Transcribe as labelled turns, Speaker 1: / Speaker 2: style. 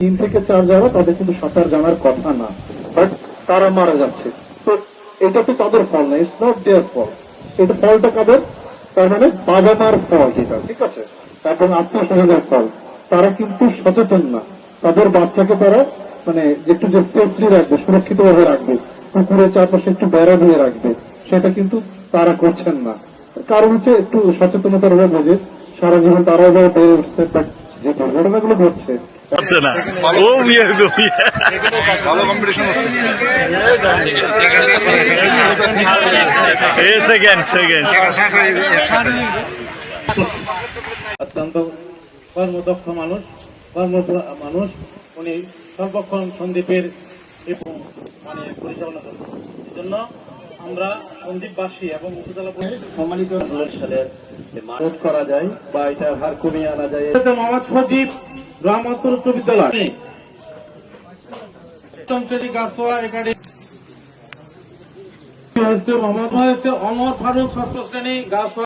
Speaker 1: 3 থেকে 4 যারা তাদের কিন্তু সাঁতার জানার কথা না, বাট তারা মারা যাচ্ছে। তো এটা তো তাদের ফল না, ইটস নট দেয়ার ফল। এটা ফলটা কাদের? তার মানে বাবা মার ফল এটা, ঠিক আছে, এবং আত্মীয় স্বজনের ফল। তারা কিন্তু সচেতন না, তাদের বাচ্চাকে তারা মানে একটু যে সেফলি রাখবে, সুরক্ষিত ভাবে রাখবে, পুকুরের চারপাশে একটু বেড়া দিয়ে রাখবে, সেটা কিন্তু তারা করছেন না। কারণ হচ্ছে একটু সচেতনতার অভাবে, যে সারা জীবন তারাও বেড়ে উঠছে, বাট যে দুর্ঘটনাগুলো ঘটছে
Speaker 2: না। ও ইয়েস, ও
Speaker 3: ভালো কম্পিটিশন হচ্ছে।
Speaker 2: সেকেন্ড
Speaker 4: অত্যন্ত কর্মদক্ষ মানুষ, মানুষ। উনি সর্বক্ষণ সন্দ্বীপের মানে পরিচালনা করেন। এই জন্য আমরা সন্দ্বীপবাসী এবং উপজেলা সম্মানিত সালের রোধ করা যায় বা এটা হার কমিয়ে আনা যায়। মোহাম্মদ সজীব রহমতপুর উচ্চ বিদ্যালয় গাছোয়া একাডেমি মোহাম্মদ হয়েছে অমর ফারুক ষষ্ঠ শ্রেণী গাছোয়া।